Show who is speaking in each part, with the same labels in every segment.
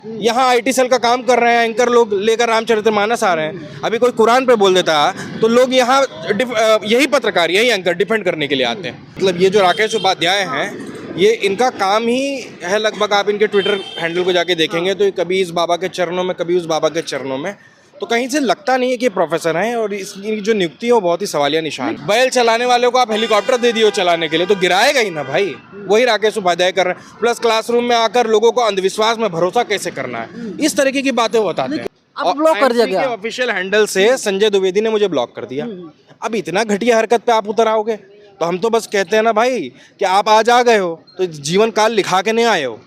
Speaker 1: यहाँ IT cell का काम कर रहे हैं, एंकर लोग लेकर रामचरितमानस आ रहे हैं। अभी कोई कुरान पे बोल देता है तो लोग यहाँ यही पत्रकार, यही एंकर डिफेंड करने के लिए आते हैं। मतलब ये जो राकेश उपाध्याय हैं, ये इनका काम ही है लगभग। आप इनके ट्विटर हैंडल को जाके देखेंगे तो कभी इस बाबा के चरणों में, कभी उस बाबा के चरणों में। तो कहीं से लगता नहीं है कि प्रोफेसर हैं, और इसकी जो नियुक्ति है वो बहुत ही सवालिया निशान। बैल चलाने वाले को आप हेलीकॉप्टर दे दियो चलाने के लिए तो गिराएगा ही ना भाई। वही राकेश उपाध्याय कर रहे हैं। प्लस क्लासरूम में आकर लोगों को अंधविश्वास में भरोसा कैसे करना है, इस तरीके की बातें बताते हैं।
Speaker 2: अब ब्लॉक कर दिया गया।
Speaker 1: ऑफिशियल हैंडल से संजय द्विवेदी ने मुझे ब्लॉक कर दिया। अब इतना घटिया हरकत पे आप उतर आओगे तो हम तो बस कहते हैं ना भाई कि आप आज आ गए हो तो जीवन काल लिखा के नहीं आए हो।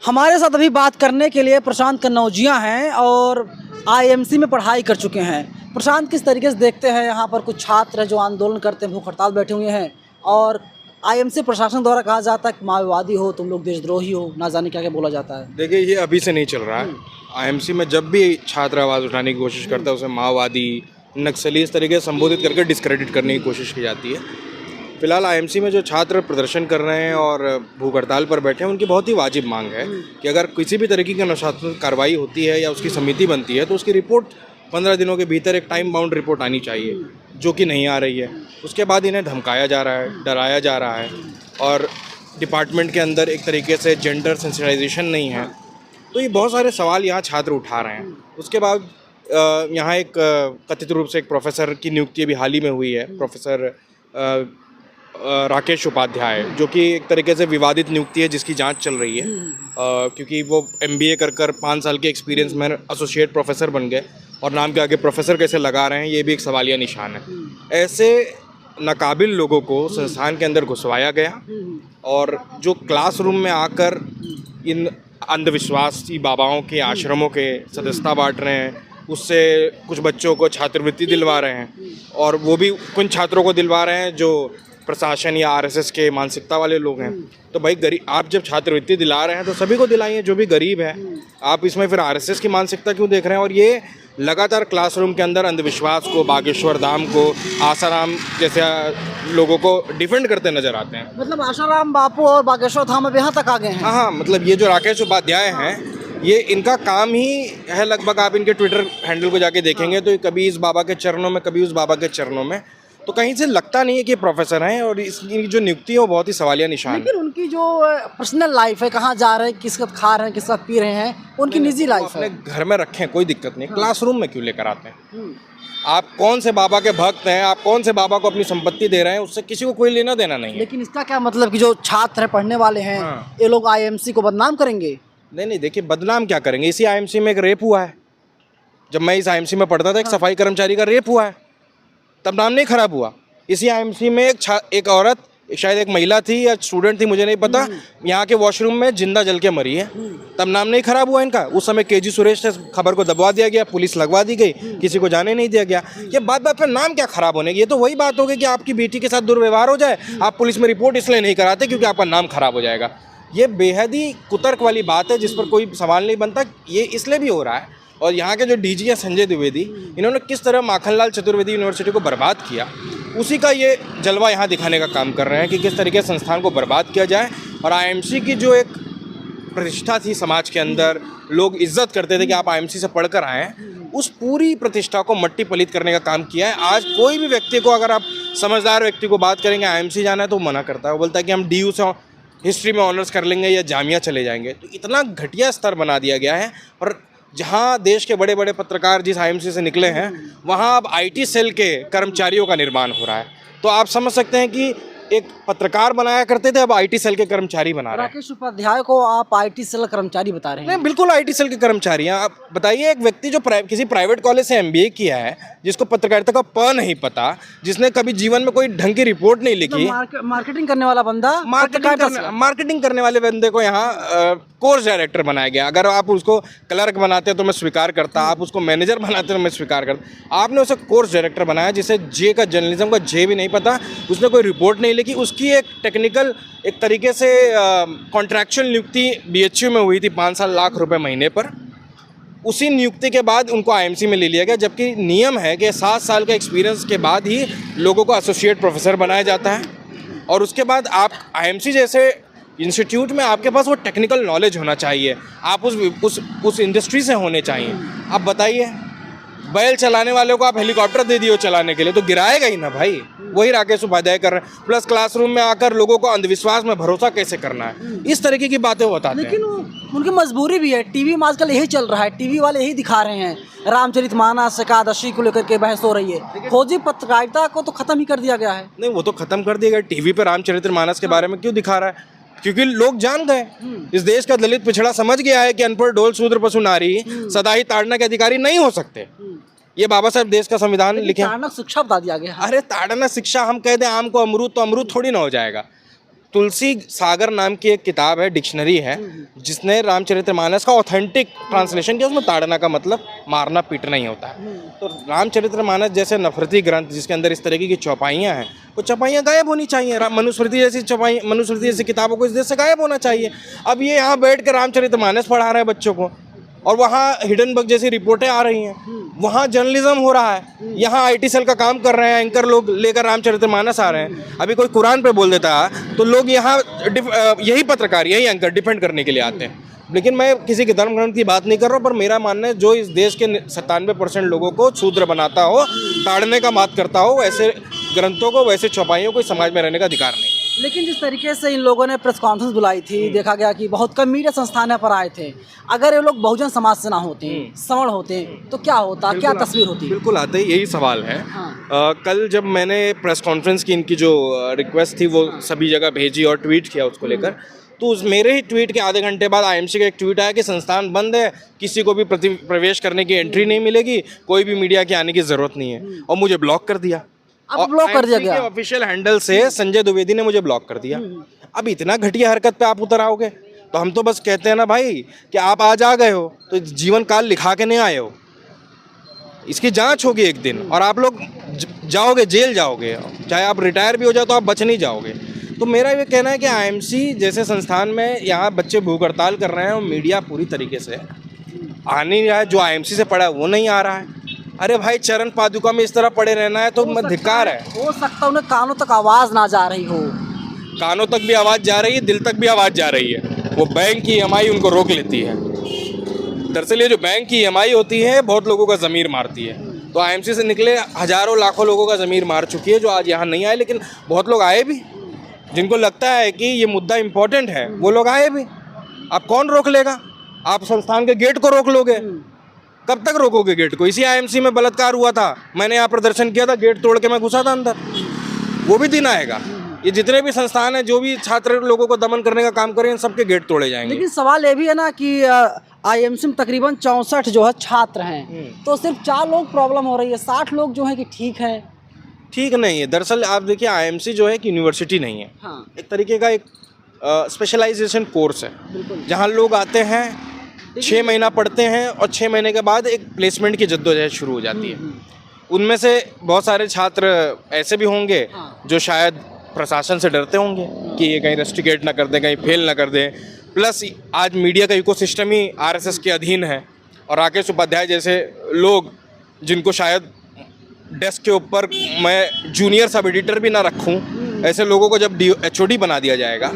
Speaker 2: हमारे साथ अभी बात करने के लिए प्रशांत कन्नौजिया हैं और आईएमसी में पढ़ाई कर चुके हैं। प्रशांत, किस तरीके से देखते हैं यहाँ पर कुछ छात्र हैं जो आंदोलन करते हैं, भूख हड़ताल बैठे हुए हैं, और आईएमसी प्रशासन द्वारा कहा जाता है कि माओवादी हो, तुम लोग देशद्रोही हो, ना जाने क्या क्या बोला जाता है।
Speaker 1: देखिए, ये अभी से नहीं चल रहा है। आईएमसी में जब भी छात्र आवाज़ उठाने की कोशिश करता है उसे माओवादी, नक्सली इस तरीके से संबोधित करके डिस्क्रेडिट करने की कोशिश की जाती है। फिलहाल आईएमसी में जो छात्र प्रदर्शन कर रहे हैं और भूख हड़ताल पर बैठे हैं, उनकी बहुत ही वाजिब मांग है कि अगर किसी भी तरीके की अनुशासनात्मक कार्रवाई होती है या उसकी समिति बनती है तो उसकी रिपोर्ट 15 दिनों के भीतर एक टाइम बाउंड रिपोर्ट आनी चाहिए, जो कि नहीं आ रही है। उसके बाद इन्हें धमकाया जा रहा है, डराया जा रहा है, और डिपार्टमेंट के अंदर एक तरीके से जेंडर सेंसिटाइजेशन नहीं है। तो ये बहुत सारे सवाल यहाँ छात्र उठा रहे हैं। उसके बाद यहाँ एक कथित रूप से एक प्रोफेसर की नियुक्ति अभी हाल ही में हुई है, प्रोफेसर राकेश उपाध्याय, जो कि एक तरीके से विवादित नियुक्ति है जिसकी जांच चल रही है। क्योंकि वो MBA कर 5 साल के एक्सपीरियंस में एसोसिएट प्रोफेसर बन गए और नाम के आगे प्रोफेसर कैसे लगा रहे हैं, ये भी एक सवालिया निशान है। ऐसे नाकाबिल लोगों को संस्थान के अंदर घुसवाया गया, और जो क्लासरूम में आकर इन अंधविश्वासी बाबाओं के आश्रमों के सदस्यता बांट रहे हैं, उससे कुछ बच्चों को छात्रवृत्ति दिलवा रहे हैं, और वो भी कुछ छात्रों को दिलवा रहे हैं जो प्रशासन या RSS के मानसिकता वाले लोग हैं। तो भाई गरीब, आप जब छात्रवृत्ति दिला रहे हैं तो सभी को दिलाइए जो भी गरीब है। आप इसमें फिर RSS की मानसिकता क्यों देख रहे हैं? और ये लगातार क्लासरूम के अंदर अंधविश्वास को, बागेश्वर धाम को, आसाराम जैसे लोगों को डिफेंड करते नजर आते हैं।
Speaker 2: मतलब आसाराम बापू और बागेश्वर धाम अब यहाँ तक आ गए हैं।
Speaker 1: हाँ, मतलब ये जो राकेश उपाध्याय हैं, ये इनका काम ही है लगभग। आप इनके ट्विटर हैंडल को जाके देखेंगे तो कभी इस बाबा के चरणों में, कभी उस बाबा के चरणों में। तो कहीं से लगता नहीं है कि प्रोफेसर हैं, और इसकी जो नियुक्ति है वो बहुत ही सवालिया निशान है।
Speaker 2: लेकिन उनकी जो पर्सनल लाइफ है, कहाँ जा रहे हैं, किस वक्त खा रहे हैं, किस वक्त पी रहे हैं, उनकी निजी लाइफ है।
Speaker 1: अपने घर में रखें, कोई दिक्कत नहीं। क्लासरूम में क्यों लेकर आते हैं? आप कौन से बाबा के भक्त हैं, आप कौन से बाबा को अपनी संपत्ति दे रहे हैं, उससे किसी को कोई लेना देना नहीं है।
Speaker 2: लेकिन इसका क्या मतलब कि जो छात्र है, पढ़ने वाले हैं, ये लोग आईएमसी को बदनाम करेंगे?
Speaker 1: नहीं, देखिए, बदनाम क्या करेंगे? इसी आईएमसी में एक रेप हुआ है। जब मैं इस आईएमसी में पढ़ता था, एक सफाई कर्मचारी का रेप हुआ है, तब नाम नहीं खराब हुआ। इसी आईएमसी में एक औरत, शायद एक महिला थी या स्टूडेंट थी, मुझे नहीं पता, यहाँ के वॉशरूम में जिंदा जल के मरी है, तब नाम नहीं खराब हुआ इनका। उस समय KG सुरेश से खबर को दबवा दिया गया, पुलिस लगवा दी गई, किसी को जाने नहीं दिया गया। ये बात पर नाम क्या खराब होने की? ये तो वही बात होगी कि आपकी बेटी के साथ दुर्व्यवहार हो जाए, आप पुलिस में रिपोर्ट इसलिए नहीं कराते क्योंकि आपका नाम खराब हो जाएगा। ये बेहद ही कुतर्क वाली बात है जिस पर कोई सवाल नहीं बनता। ये इसलिए भी हो रहा है। और यहाँ के जो DG है संजय द्विवेदी, इन्होंने किस तरह माखनलाल चतुर्वेदी यूनिवर्सिटी को बर्बाद किया, उसी का ये जलवा यहाँ दिखाने का काम कर रहे हैं कि किस तरीके से संस्थान को बर्बाद किया जाए। और आईएमसी की जो एक प्रतिष्ठा थी समाज के अंदर, लोग इज्जत करते थे कि आप आईएमसी से पढ़कर आए हैं, उस पूरी प्रतिष्ठा को मट्टी पलीत करने का काम किया है। आज कोई भी व्यक्ति को, अगर आप समझदार व्यक्ति को बात करेंगे आईएमसी जाना है तो मना करता है। वो बोलता है कि हम DU से हिस्ट्री में ऑनर्स कर लेंगे या जामिया चले जाएंगे। तो इतना घटिया स्तर बना दिया गया है। और जहां देश के बड़े बड़े पत्रकार जिस आईएमसी से निकले हैं, वहां अब IT सेल के कर्मचारियों का निर्माण हो रहा है। तो आप समझ सकते हैं कि एक पत्रकार बनाया करते थे, अब IT सेल के कर्मचारी बना रहे हैं।
Speaker 2: राकेश उपाध्याय को आप IT सेल कर्मचारी बता रहे हैं?
Speaker 1: नहीं, बिल्कुल IT सेल के कर्मचारी हैं। आप बताइए, एक व्यक्ति जो किसी प्राइवेट कॉलेज से MBA किया है, जिसको पत्रकारिता का प नहीं पता, जिसने कभी जीवन में कोई ढंग की रिपोर्ट नहीं लिखी,
Speaker 2: मार्केटिंग करने वाला बंदा,
Speaker 1: मार्केटिंग करने वाले बंदे को यहाँ कोर्स डायरेक्टर बनाया गया। अगर आप उसको क्लर्क बनाते तो मैं स्वीकार करता, आप उसको मैनेजर बनाते तो मैं स्वीकार करता। आपने उसे कोर्स डायरेक्टर बनाया जिसे J का, जर्नलिज्म का J भी नहीं पता, उसने कोई रिपोर्ट नहीं लिखी। उसकी एक टेक्निकल, एक तरीके से कॉन्ट्रैक्चुअल नियुक्ति BHU में हुई थी 5 लाख रुपए महीने पर। उसी नियुक्ति के बाद उनको आईएमसी में ले लिया गया, जबकि नियम है कि 7 साल का एक्सपीरियंस के बाद ही लोगों को एसोसिएट प्रोफेसर बनाया जाता है। और उसके बाद आप आईएमसी जैसे इंस्टीट्यूट में आपके पास वो टेक्निकल नॉलेज होना चाहिए, आप उस इंडस्ट्री से होने चाहिए। आप बताइए, बैल चलाने वाले को आप हेलीकॉप्टर दे दिए चलाने के लिए तो गिराएगा ही ना भाई। वही राकेश उपाध्याय कर रहे हैं। प्लस क्लासरूम में आकर लोगों को अंधविश्वास में भरोसा कैसे करना है, इस तरीके की बातें वो बताते हैं।
Speaker 2: लेकिन उनकी मजबूरी भी है, टीवी में आजकल यही चल रहा है, टीवी वाले यही दिखा रहे हैं, रामचरितमानस एकादशी को लेकर के बहस हो रही है। खोजी पत्रकारिता को तो खत्म ही कर दिया गया है।
Speaker 1: नहीं, वो तो खत्म कर दिया गया। टीवी पे रामचरितमानस के बारे में क्यों दिखा रहा है? क्योंकि लोग जान गए, इस देश का दलित पिछड़ा समझ गया है कि अनपढ़ ढोल शूद्र पशु नारी सदा ही ताड़ना के अधिकारी नहीं हो सकते। ये बाबा साहब देश का संविधान लिखे।
Speaker 2: ताड़ना शिक्षा बता दिया गया है।
Speaker 1: अरे ताड़ना शिक्षा, हम कह दें आम को अमरूद तो अमरूद थोड़ी ना हो जाएगा। तुलसी सागर नाम की एक किताब है, डिक्शनरी है, जिसने रामचरितमानस का ऑथेंटिक ट्रांसलेशन किया। उसमें ताड़ना का मतलब मारना पीटना ही होता है। तो रामचरितमानस जैसे नफरती ग्रंथ जिसके अंदर इस तरीके की चौपाइयाँ हैं, वो चौपाइयाँ गायब होनी चाहिए। मनुस्मृति जैसी किताबों को इस देश से गायब होना चाहिए। अब ये यहाँ बैठ कर रामचरितमानस पढ़ा रहे हैं बच्चों को, और वहाँ हिडनबर्ग जैसी रिपोर्टें आ रही हैं, वहाँ जर्नलिज्म हो रहा है, यहाँ आईटी सेल का काम कर रहे हैं, एंकर लोग लेकर रामचरितमानस आ रहे हैं। अभी कोई कुरान पे बोल देता है तो लोग यहाँ यही पत्रकार, यही एंकर डिफेंड करने के लिए आते हैं। लेकिन मैं किसी के धर्म ग्रंथ की बात नहीं कर रहा हूँ, पर मेरा मानना है जो इस देश के 97% लोगों को शूद्र बनाता हो, ताड़ने का मात करता हो, वैसे ग्रंथों को, वैसे चौपाइयों को इस समाज में रहने का अधिकार नहीं है।
Speaker 2: लेकिन जिस तरीके से इन लोगों ने प्रेस कॉन्फ्रेंस बुलाई थी, देखा गया कि बहुत कम मीडिया संस्थान यहाँ पर आए थे। अगर ये लोग बहुजन समाज से ना होते, सवर्ण होते, तो क्या होता, क्या तस्वीर होती?
Speaker 1: बिल्कुल आते ही, यही सवाल है। कल जब मैंने प्रेस कॉन्फ्रेंस की इनकी जो रिक्वेस्ट थी वो सभी जगह भेजी और ट्वीट किया उसको लेकर, तो उस मेरे ही ट्वीट के आधे घंटे बाद आईएमसी का एक ट्वीट आया कि संस्थान बंद है, किसी को भी प्रवेश करने की एंट्री नहीं मिलेगी, कोई भी मीडिया के आने की जरूरत नहीं है, और मुझे ब्लॉक कर दिया।
Speaker 2: अब ब्लॉक कर दिया गया।
Speaker 1: ऑफिशियल हैंडल से संजय द्विवेदी ने मुझे ब्लॉक कर दिया। अब इतना घटिया हरकत पे आप उतर आओगे तो हम तो बस कहते हैं ना भाई कि आप आज आ गए हो तो जीवन काल लिखा के नहीं आए हो, इसकी जांच होगी एक दिन और आप लोग जाओगे, जेल जाओगे, चाहे आप रिटायर भी हो जाओ तो आप बच नहीं जाओगे। तो मेरा ये कहना है कि आईएमसी जैसे संस्थान में यहाँ बच्चे भूख हड़ताल कर रहे हैं और मीडिया पूरी तरीके से आ नहीं रहा है, जो आईएमसी से पढ़ा है वो नहीं आ रहा है। अरे भाई, चरण पादुका में इस तरह पड़े रहना है तो धिक्कार है।
Speaker 2: हो सकता है उन्हें कानों तक आवाज़ ना जा रही हो।
Speaker 1: कानों तक भी आवाज़ जा रही है, दिल तक भी आवाज़ जा रही है। वो बैंक की ईएमआई उनको रोक लेती है। दरअसल ये जो बैंक की ईएमआई होती है बहुत लोगों का ज़मीर मारती है। तो आईएमसी से निकले हज़ारों लाखों लोगों का ज़मीर मार चुकी है, जो आज यहाँ नहीं आए। लेकिन बहुत लोग आए भी, जिनको लगता है कि ये मुद्दा इम्पोर्टेंट है, वो लोग आए भी। अब कौन रोक लेगा? आप संस्थान के गेट को रोक लोगे? कब तक रोकोगे गेट को? इसी आईएमसी में बलात्कार हुआ था, मैंने यहाँ प्रदर्शन किया था, गेट तोड़ के मैं घुसा था अंदर। वो भी दिन आएगा। ये जितने भी संस्थान हैं, जो भी छात्र लोगों को दमन करने का काम कर रहे हैं, सबके गेट तोड़े जाएंगे।
Speaker 2: लेकिन सवाल ये भी है ना कि आईएमसी में तकरीबन 64 जो है छात्र हैं, तो सिर्फ 4 लोग प्रॉब्लम हो रही है, 60 लोग जो है कि ठीक हैं।
Speaker 1: ठीक नहीं है। दरअसल आप देखिए, आईएमसी जो है कि यूनिवर्सिटी नहीं है।
Speaker 2: हाँ।
Speaker 1: एक तरीके का एक स्पेशलाइजेशन कोर्स है, जहाँ लोग आते हैं, 6 महीना पढ़ते हैं और 6 महीने के बाद एक प्लेसमेंट की जद्दोजहद शुरू हो जाती है। उनमें से बहुत सारे छात्र ऐसे भी होंगे जो शायद प्रशासन से डरते होंगे कि ये कहीं रस्टिकेट ना कर दें, कहीं फेल ना कर दें। प्लस आज मीडिया का इकोसिस्टम ही आरएसएस के अधीन है, और राकेश उपाध्याय जैसे लोग, जिनको शायद डेस्क के ऊपर मैं जूनियर सब एडिटर भी ना रखूं, ऐसे लोगों को जब HOD बना दिया जाएगा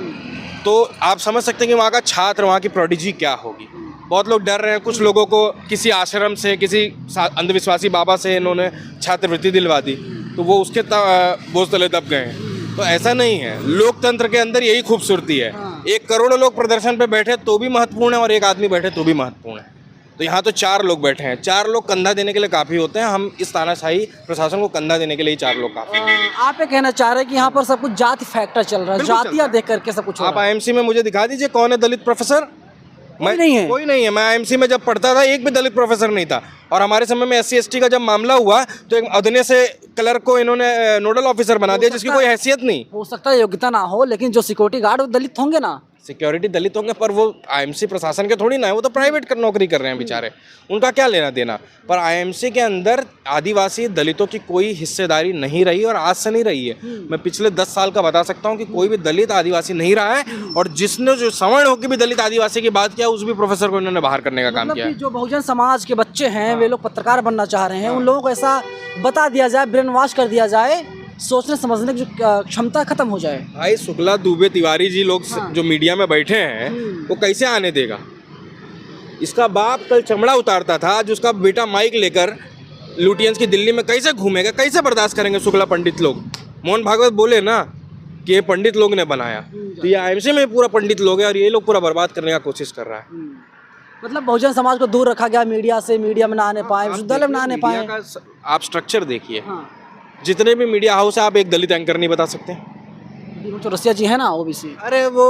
Speaker 1: तो आप समझ सकते हैं कि वहाँ का छात्र, वहाँ की प्रोडिजी क्या होगी। बहुत लोग डर रहे हैं। कुछ लोगों को किसी आश्रम से, किसी अंधविश्वासी बाबा से इन्होंने छात्रवृत्ति दिलवा दी, तो वो उसके बोझ तले दब गए हैं। तो ऐसा नहीं है। लोकतंत्र के अंदर यही खूबसूरती है। 1 करोड़ लोग प्रदर्शन पे बैठे तो भी महत्वपूर्ण है, और 1 आदमी बैठे तो भी महत्वपूर्ण है। तो यहाँ तो 4 लोग बैठे हैं, 4 लोग कंधा देने के लिए काफ़ी होते हैं। हम इस तानाशाही प्रशासन को कंधा देने के लिए 4 लोग काफ़ी हैं।
Speaker 2: आप ये कहना चाह रहे हैं कि यहाँ पर सब कुछ जाति फैक्टर चल रहा है, जातियाँ देख करके सब कुछ हो
Speaker 1: आप
Speaker 2: रहा है।
Speaker 1: आईएमसी में मुझे दिखा दीजिए कौन है दलित प्रोफेसर?
Speaker 2: कोई नहीं है।
Speaker 1: कोई नहीं है। मैं आईएमसी में जब पढ़ता था, एक भी दलित प्रोफेसर नहीं था। और हमारे समय में SC ST का जब मामला हुआ तो एक अदने से क्लर्क को इन्होंने नोडल ऑफिसर बना दिया, जिसकी कोई हैसियत नहीं।
Speaker 2: हो सकता है योग्यता ना हो, लेकिन जो सिक्योरिटी गार्ड वो दलित होंगे ना।
Speaker 1: सिक्योरिटी दलित होंगे, पर वो आईएमसी प्रशासन के थोड़ी ना है, वो तो प्राइवेट नौकरी कर रहे हैं बेचारे, उनका क्या लेना देना। पर आईएमसी के अंदर आदिवासी दलितों की कोई हिस्सेदारी नहीं रही, और आज से नहीं रही है। मैं पिछले 10 साल का बता सकता हूँ कि कोई भी दलित आदिवासी नहीं रहा है, और जिसने जो सवर्ण होकर भी दलित आदिवासी की बात किया, उस भी प्रोफेसर को इन्होंने बाहर करने का काम किया।
Speaker 2: जो बहुजन समाज के बच्चे हैं, वे लोग पत्रकार बनना चाह रहे हैं, उन लोगों को ऐसा बता दिया जाए, ब्रेन वॉश कर दिया जाए सोचने समझने की जो क्षमता खत्म हो जाए।
Speaker 1: भाई शुक्ला, दुबे, तिवारी जी लोग जो मीडिया में बैठे हैं वो कैसे आने देगा? इसका बाप कल चमड़ा उतारता था, आज उसका बेटा माइक लेकर लुटियंस की दिल्ली में कैसे घूमेगा? कैसे बर्दाश्त करेंगे शुक्ला पंडित लोग? मोहन भागवत बोले ना कि ये पंडित लोग ने बनाया, तो ये आईएमसी में पूरा पंडित लोग है और ये लोग पूरा बर्बाद करने का कोशिश कर रहा है।
Speaker 2: मतलब बहुजन समाज को दूर रखा गया मीडिया से, मीडिया में ना आने पाए, विश्वविद्यालय में ना आने पाए।
Speaker 1: मीडिया का आप स्ट्रक्चर देखिए, जितने भी मीडिया हाउस है, आप एक दलित एंकर नहीं बता सकते।
Speaker 2: चौरसिया जी है ना ओबीसी।
Speaker 1: अरे वो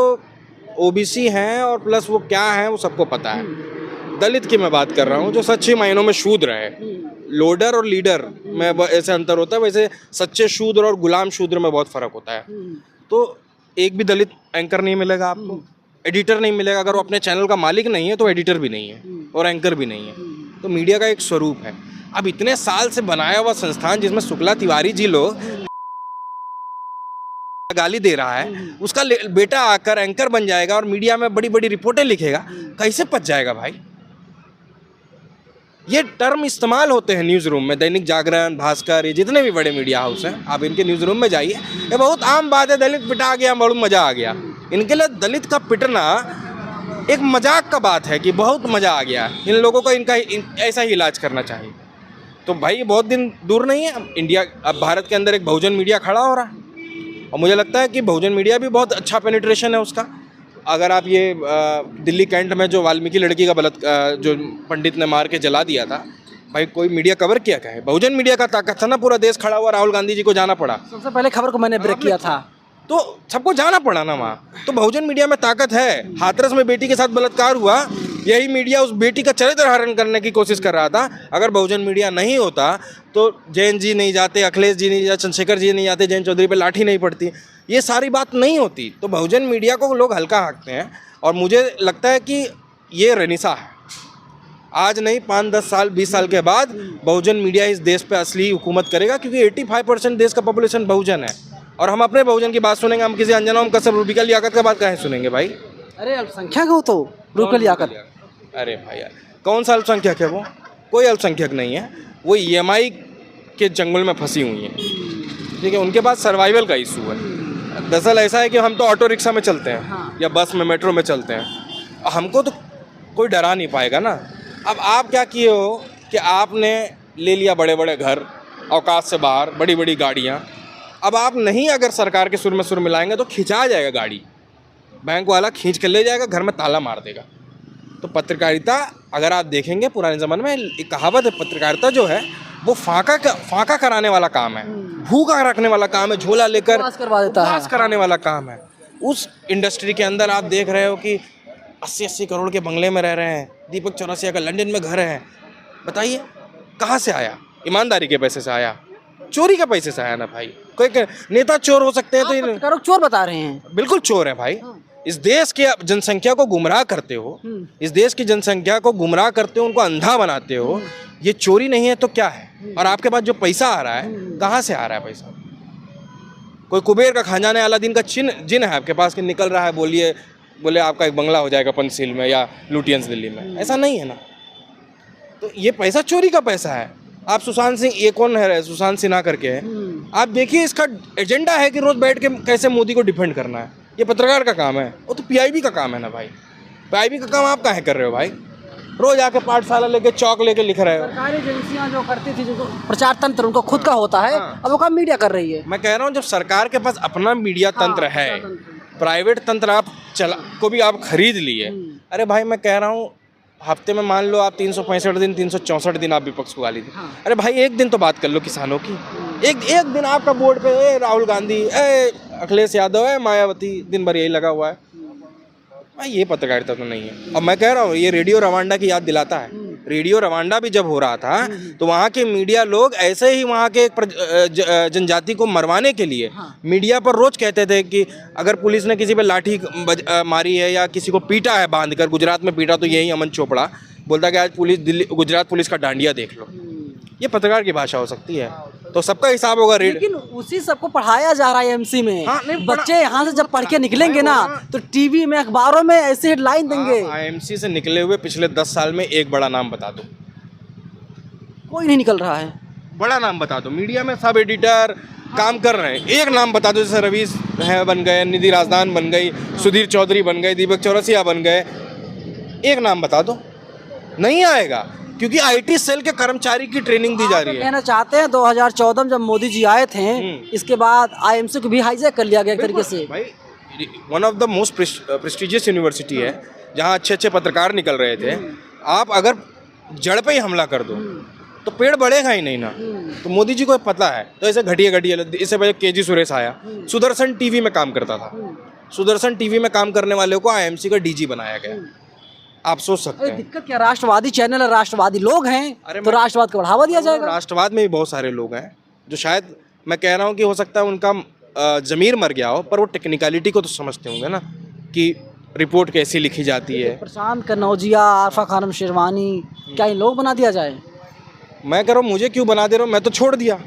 Speaker 1: ओबीसी हैं और प्लस वो क्या है वो सबको पता है। दलित की मैं बात कर रहा हूँ, जो सच्चे मायनों में शूद्र है। लोडर और लीडर में ऐसे अंतर होता है, वैसे सच्चे शूद्र और गुलाम शूद्र में बहुत फर्क होता है। तो एक भी दलित एंकर नहीं मिलेगा आपको, एडिटर नहीं मिलेगा। अगर वो अपने चैनल का मालिक नहीं है तो एडिटर भी नहीं है और एंकर भी नहीं है। तो मीडिया का एक स्वरूप है। अब इतने साल से बनाया हुआ संस्थान जिसमें शुक्ला तिवारी जी लोग गाली दे रहा है, उसका बेटा आकर एंकर बन जाएगा और मीडिया में बड़ी बड़ी रिपोर्टें लिखेगा, कैसे पच जाएगा भाई? ये टर्म इस्तेमाल होते हैं न्यूज़ रूम में, दैनिक जागरण, भास्कर, ये जितने भी बड़े मीडिया हाउस हैं, आप इनके न्यूज़ रूम में जाइए, ये बहुत आम बात है। दलित पिटा गया, बहुत मज़ा आ गया। इनके लिए दलित का पिटना एक मजाक का बात है कि बहुत मज़ा आ गया। इन लोगों को ऐसा ही इलाज करना चाहिए। तो भाई ये बहुत दिन दूर नहीं है, अब भारत के अंदर एक बहुजन मीडिया खड़ा हो रहा है और मुझे लगता है कि बहुजन मीडिया भी बहुत अच्छा पेनिट्रेशन है उसका। अगर आप ये दिल्ली कैंट में जो वाल्मीकि लड़की का जो पंडित ने मार के जला दिया था, भाई कोई मीडिया कवर किया क्या है? बहुजन मीडिया का ताकत था ना, पूरा देश खड़ा हुआ, राहुल गांधी जी को जाना पड़ा।
Speaker 2: सबसे पहले खबर को मैंने ब्रेक किया था,
Speaker 1: तो सबको जाना पड़ा ना वहाँ। तो बहुजन मीडिया में ताकत है। हाथरस में बेटी के साथ बलात्कार हुआ, यही मीडिया उस बेटी का चरित्र हरण करने की कोशिश कर रहा था। अगर बहुजन मीडिया नहीं होता तो जैन जी नहीं जाते, अखिलेश जी नहीं जाते, चंद्रशेखर जी नहीं जाते, जैन चौधरी पे लाठी नहीं पड़ती, ये सारी बात नहीं होती। तो बहुजन मीडिया को लोग हल्का हाँकते हैं और मुझे लगता है कि ये रेनिसा है। आज नहीं, 5-10 साल 20 साल के बाद बहुजन मीडिया इस देश पे असली हुकूमत करेगा, क्योंकि 85% देश का पॉपुलेशन बहुजन है और हम अपने बहुजन की बात सुनेंगे। हम किसी अंजना कसर रूबिका लियाकत का बात कहाँ सुनेंगे भाई?
Speaker 2: अरे अल्पसंख्यक हो तो रूबिका लियाकत।
Speaker 1: अरे भाई यार, कौन सा अल्पसंख्यक है वो? कोई अल्पसंख्यक नहीं है। वो EMI के जंगल में फंसी हुई है, ठीक है? उनके पास सर्वाइवल का इशू है। दरअसल ऐसा है कि हम तो ऑटो रिक्शा में चलते हैं या बस में, मेट्रो में चलते हैं, हमको तो कोई डरा नहीं पाएगा ना। अब आप क्या किए हो कि आपने ले लिया बड़े बड़े घर, औकात से बाहर, बड़ी बड़ी गाड़ियाँ। अब आप नहीं अगर सरकार के सुर में सुर मिलाएंगे तो खिंचा जाएगा गाड़ी, बैंक वाला खींच कर ले जाएगा, घर में ताला मार देगा। तो पत्रकारिता अगर आप देखेंगे पुराने ज़माने में एक कहावत है, पत्रकारिता जो है वो फाका कराने वाला काम है, भूखा रखने वाला काम है, झोला लेकर
Speaker 2: करवा देता है,
Speaker 1: कराने वाला काम है। उस इंडस्ट्री के अंदर आप देख रहे हो कि 80-80 करोड़ के बंगले में रह रहे हैं। दीपक चौरसिया का लंदन में घर है। बताइए कहाँ से आया? ईमानदारी के पैसे से आया, चोरी के पैसे से आया ना भाई? कोई नेता चोर हो सकते हैं तो
Speaker 2: पत्रकारों चोर बता रहे हैं?
Speaker 1: बिल्कुल चोर है भाई। इस देश की जनसंख्या को गुमराह करते हो, इस देश की जनसंख्या को गुमराह करते हो, उनको अंधा बनाते हो। ये चोरी नहीं है तो क्या है? और आपके पास जो पैसा आ रहा है, कहाँ से आ रहा है पैसा? कोई कुबेर का खजाने अलादीन का जिन है आपके पास कि निकल रहा है, बोले आपका एक बंगला हो जाएगा पंचशील में या लुटियंस दिल्ली में? ऐसा नहीं है ना। तो ये पैसा चोरी का पैसा है। आप सुशांत सिंह, ये कौन है, सुशांत सिन्हा करके है, आप देखिए, इसका एजेंडा है कि रोज बैठ के कैसे मोदी को डिफेंड करना है। ये पत्रकार का काम है, वो तो PIB का काम है ना भाई। PIB का काम आप काहे कर रहे हो भाई? रोज आके पाठशाला लेके, चौक लेके लिख रहे हो।
Speaker 2: सरकारी एजेंसियां जो करती थी, जो प्रचार तंत्र उनको खुद का होता है, अब वो काम मीडिया कर रही है।
Speaker 1: मैं कह रहा हूँ जब सरकार के पास अपना मीडिया तंत्र है, प्राइवेट तंत्र आप को भी आप खरीद लिए। अरे भाई मैं कह रहा हूँ, हफ्ते में मान लो आप 365 दिन, 364 दिन आप विपक्ष को गाली दी। अरे भाई एक दिन तो बात कर लो किसानों की। एक दिन आपका बोर्ड पे राहुल गांधी, अखिलेश यादव, मायावती, दिन भर यही लगा हुआ है भाई। ये पत्रकारिता तो नहीं है। अब मैं कह रहा हूँ ये रेडियो रवांडा की याद दिलाता है। रेडियो रवांडा भी जब हो रहा था तो वहाँ के मीडिया लोग ऐसे ही वहाँ के जनजाति को मरवाने के लिए मीडिया पर रोज कहते थे कि अगर पुलिस ने किसी पे लाठी मारी है या किसी को पीटा है बांधकर, गुजरात में पीटा, तो यही अमन चोपड़ा बोलता कि आज गुजरात पुलिस का डांडिया देख लो। ये पत्रकार की भाषा हो सकती है, तो सबका हिसाब होगा।
Speaker 2: लेकिन उसी सबको पढ़ाया जा रहा है एमसी में। बच्चे यहाँ से जब पढ़ के निकलेंगे ना तो टीवी में, अखबारों में ऐसे हेडलाइन देंगे।
Speaker 1: IMC से निकले हुए पिछले 10 साल में एक बड़ा नाम बता दो।
Speaker 2: कोई नहीं निकल रहा है।
Speaker 1: बड़ा नाम बता दो। मीडिया में सब एडिटर, काम कर रहे हैं। एक नाम बता दो, जैसे रवि है बन गए, निधि राजदान बन गई, सुधीर चौधरी बन गए, दीपक चौरसिया बन गए, एक नाम बता दो। नहीं आएगा, क्योंकि आईटी सेल के कर्मचारी की ट्रेनिंग दी जा रही है।
Speaker 2: कहना चाहते हैं 2014 में जब मोदी जी आए थे, इसके बाद आईएमसी को भी हाईजैक कर लिया गया एक तरीके से।
Speaker 1: भाई one of the most prestigious university है, जहाँ अच्छे अच्छे पत्रकार निकल रहे थे। आप अगर जड़ पे ही हमला कर दो तो पेड़ बढ़ेगा ही नहीं ना। तो मोदी जी को पता है। तो ऐसे घटिया इससे पहले केजी सुरेश आया, सुदर्शन टीवी में काम करता था। सुदर्शन टीवी में काम करने वाले को आईएमसी का डीजी बनाया गया। आप सोच सकते हैं
Speaker 2: दिक्कत क्या, राष्ट्रवादी चैनल है, राष्ट्रवादी लोग हैं, तो राष्ट्रवाद को बढ़ावा दिया जाएगा।
Speaker 1: राष्ट्रवाद में भी बहुत सारे लोग हैं जो शायद, मैं कह रहा हूँ कि हो सकता है उनका ज़मीर मर गया हो, पर वो टेक्निकलिटी को तो समझते होंगे ना कि रिपोर्ट कैसी लिखी जाती है।
Speaker 2: प्रशांत कन्नौजिया, आरफा खानम शेरवानी, क्या इन लोग बना दिया जाए?
Speaker 1: मैं कह रहा हूँ, मुझे क्यों बना दे रहा हूँ, मैं तो छोड़ दिया।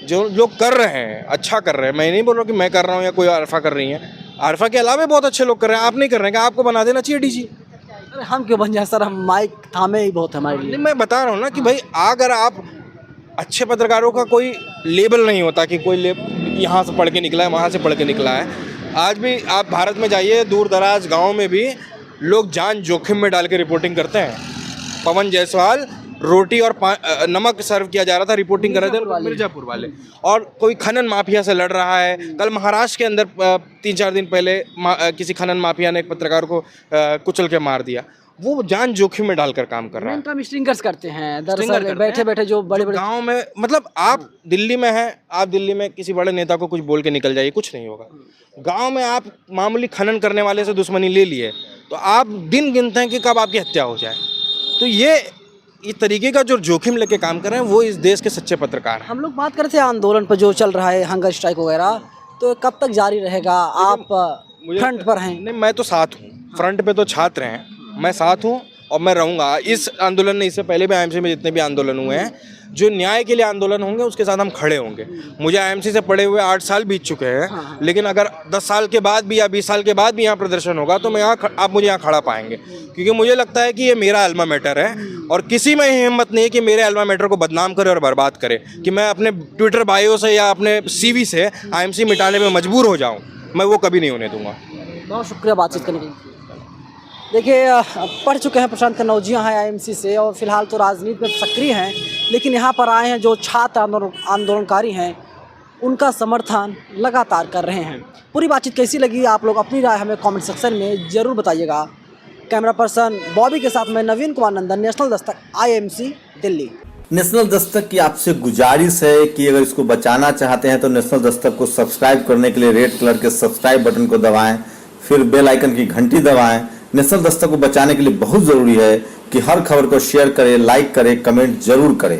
Speaker 1: जो लोग कर रहे हैं अच्छा कर रहे हैं, मैं नहीं बोल रहा हूँ कि मैं कर रहा हूँ या कोई आरफा कर रही है। आरफा के अलावा बहुत अच्छे लोग कर रहे हैं, आप नहीं कर रहे हैं, कि आपको बना देना चाहिए डीजी।
Speaker 2: अरे हम क्यों बन जाए सर, हम माइक थामे ही बहुत हमारे लिए।
Speaker 1: नहीं, मैं बता रहा हूँ ना कि भाई अगर आप अच्छे पत्रकारों का कोई लेबल नहीं होता कि कोई यहाँ से पढ़ के निकला है, वहाँ से पढ़ के निकला है। आज भी आप भारत में जाइए, दूर दराज गाँव में भी लोग जान जोखिम में डाल के रिपोर्टिंग करते हैं। पवन जायसवाल रोटी और नमक सर्व किया जा रहा था, रिपोर्टिंग कर रहे थे मिर्जापुर वाले, और कोई खनन माफिया से लड़ रहा है। कल महाराष्ट्र के अंदर 3-4 दिन पहले किसी खनन माफिया ने एक पत्रकार को कुचल के मार दिया। वो जान जोखिम में डालकर काम कर रहा है।
Speaker 2: काम स्ट्रिंगर्स करते हैं दरअसल, बैठे बैठे जो बड़े बड़े
Speaker 1: गाँव में, मतलब आप दिल्ली में हैं, आप दिल्ली में किसी बड़े नेता को कुछ बोल के निकल जाइए, कुछ नहीं होगा। गाँव में आप मामूली खनन करने वाले से दुश्मनी ले लिए तो आप दिन गिनते हैं कि कब आपकी हत्या हो जाए। तो ये तरीके का जो जोखिम लेके काम कर रहे हैं, वो इस देश के सच्चे पत्रकार हैं।
Speaker 2: हम लोग बात कर रहे थे आंदोलन पर जो चल रहा है, हंगर स्ट्राइक वगैरह, तो कब तक जारी रहेगा? आप फ्रंट पर हैं?
Speaker 1: नहीं, मैं तो साथ हूँ। फ्रंट पे तो छात्र हैं, मैं साथ हूँ और मैं रहूँगा। इस आंदोलन ने, इससे पहले भी आईएमसी में जितने भी आंदोलन हुए हैं, जो न्याय के लिए आंदोलन होंगे उसके साथ हम खड़े होंगे। मुझे आईएमसी से पढ़े हुए 8 साल बीत चुके हैं, लेकिन अगर 10 साल के बाद भी या 20 साल के बाद भी यहाँ प्रदर्शन होगा तो मैं आप मुझे यहाँ खड़ा पाएंगे, क्योंकि मुझे लगता है कि ये मेरा अल्मा मैटर है और किसी में ही हिम्मत नहीं है कि मेरे अल्मा मैटर को बदनाम करे और बर्बाद करे, कि मैं अपने ट्विटर बायो से या अपने CV से आईएमसी मिटाने में मजबूर हो जाऊँ। मैं वो कभी नहीं होने दूंगा।
Speaker 2: बहुत शुक्रिया बातचीत करने के लिए। देखिए, पढ़ चुके हैं प्रशांत कन्नौजिया हैं आईएमसी से, और फिलहाल तो राजनीति में सक्रिय हैं, लेकिन यहाँ पर आए हैं जो छात्र आंदोलनकारी हैं, उनका समर्थन लगातार कर रहे हैं। पूरी बातचीत कैसी लगी, आप लोग अपनी राय हमें कमेंट सेक्शन में ज़रूर बताइएगा। कैमरा पर्सन बॉबी के साथ मैं नवीन कुमार नंदन, national Dastak, IMC Delhi.
Speaker 3: National Dastak की आपसे गुजारिश है कि अगर इसको बचाना चाहते हैं तो नेशनल दस्तक को सब्सक्राइब करने के लिए रेड कलर के सब्सक्राइब बटन को दबाएं, फिर बेल आइकन की घंटी दबाएं। नेशनल दस्तक को बचाने के लिए बहुत ज़रूरी है कि हर खबर को शेयर करें, लाइक करें, कमेंट जरूर करें।